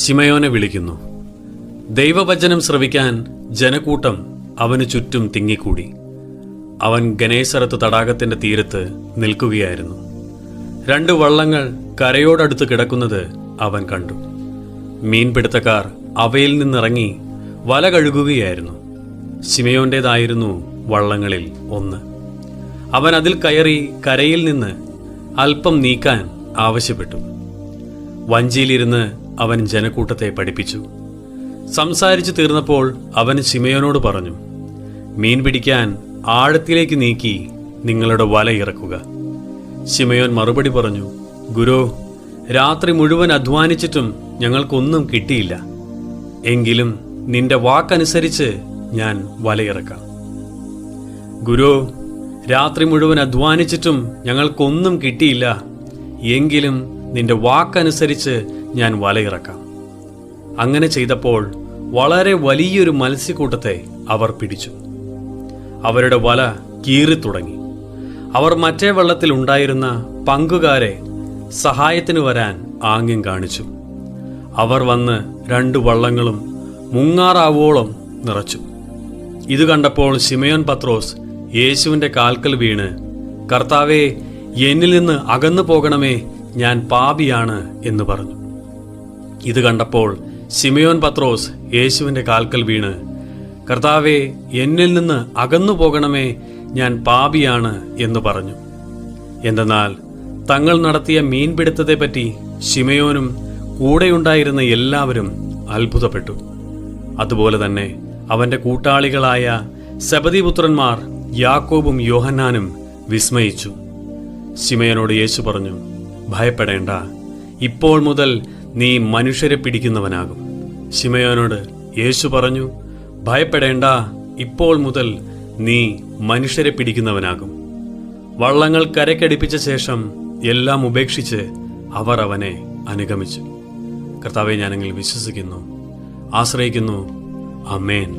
ശിമയോനെ വിളിക്കുന്നു. ദൈവവചനം ശ്രവിക്കാൻ ജനക്കൂട്ടം അവന് ചുറ്റും തിങ്ങിക്കൂടി. അവൻ ഗനേസരത്ത് തടാകത്തിന്റെ തീരത്ത് നിൽക്കുകയായിരുന്നു. 2 വള്ളങ്ങൾ കരയോടടുത്ത് കിടക്കുന്നത് അവൻ കണ്ടു. മീൻപിടുത്തക്കാർ അവയിൽ നിന്നിറങ്ങി വല കഴുകുകയായിരുന്നു. ശിമയോന്റേതായിരുന്നു വള്ളങ്ങളിൽ ഒന്ന്. അവൻ അതിൽ കയറി കരയിൽ നിന്ന് അല്പം നീക്കാൻ ആവശ്യപ്പെട്ടു. വഞ്ചിയിലിരുന്ന് അവൻ ജനക്കൂട്ടത്തെ പഠിപ്പിച്ചു. സംസാരിച്ചു തീർന്നപ്പോൾ അവൻ ശിമയോനോട് പറഞ്ഞു, മീൻ പിടിക്കാൻ ആഴത്തിലേക്ക് നീക്കി നിങ്ങളുടെ വല ഇറക്കുക. ശിമയോൻ മറുപടി പറഞ്ഞു, ഗുരോ, രാത്രി മുഴുവൻ അധ്വാനിച്ചിട്ടും ഞങ്ങൾക്കൊന്നും കിട്ടിയില്ല. എങ്കിലും നിന്റെ വാക്കനുസരിച്ച് ഞാൻ വലയിറക്കാം. ഗുരോ, രാത്രി മുഴുവൻ അധ്വാനിച്ചിട്ടും ഞങ്ങൾക്കൊന്നും കിട്ടിയില്ല. എങ്കിലും നിന്റെ വാക്കനുസരിച്ച് ഞാൻ വലയിറക്കാം. അങ്ങനെ ചെയ്തപ്പോൾ വളരെ വലിയൊരു മത്സ്യക്കൂട്ടത്തെ അവർ പിടിച്ചു. അവരുടെ വല കീറിത്തുടങ്ങി. അവർ മറ്റേ വള്ളത്തിൽ ഉണ്ടായിരുന്ന പങ്കുകാരെ സഹായത്തിന് വരാൻ ആംഗ്യം കാണിച്ചു. അവർ വന്ന് 2 വള്ളങ്ങളും മുങ്ങാറാവോളം നിറച്ചു. ഇത് കണ്ടപ്പോൾ ശിമയോൻ പത്രോസ് യേശുവിൻ്റെ കാൽക്കൽ വീണ്, കർത്താവേ, എന്നിൽ നിന്ന് അകന്നു പോകണമേ, ഞാൻ പാപിയാണ് എന്ന് പറഞ്ഞു. ഇത് കണ്ടപ്പോൾ ശിമയോൻ പത്രോസ് യേശുവിൻ്റെ കാൽക്കൽ വീണ്, കർത്താവേ, എന്നിൽ നിന്ന് അകന്നു പോകണമേ, ഞാൻ പാപിയാണ് എന്ന് പറഞ്ഞു. എന്തെന്നാൽ തങ്ങൾ നടത്തിയ മീൻപിടുത്തത്തെപ്പറ്റി ശിമയോനും കൂടെയുണ്ടായിരുന്ന എല്ലാവരും അത്ഭുതപ്പെട്ടു. അതുപോലെ തന്നെ അവന്റെ കൂട്ടാളികളായ സെബദീപുത്രന്മാർ യാക്കോബും യോഹന്നാനും വിസ്മയിച്ചു. ശിമയോനോട് യേശു പറഞ്ഞു, ഭയപ്പെടേണ്ട, ഇപ്പോൾ മുതൽ നീ മനുഷ്യരെ പിടിക്കുന്നവനാകും. ശിമയോനോട് യേശു പറഞ്ഞു, ഭയപ്പെടേണ്ട, ഇപ്പോൾ മുതൽ നീ മനുഷ്യരെ പിടിക്കുന്നവനാകും. വള്ളങ്ങൾ കരക്കടിപ്പിച്ച ശേഷം എല്ലാം ഉപേക്ഷിച്ച് അവർ അവനെ അനുഗമിച്ചു. കർത്താവെ, ഞാനങ്ങിൽ വിശ്വസിക്കുന്നു, ആശ്രയിക്കുന്നു. ആമേൻ.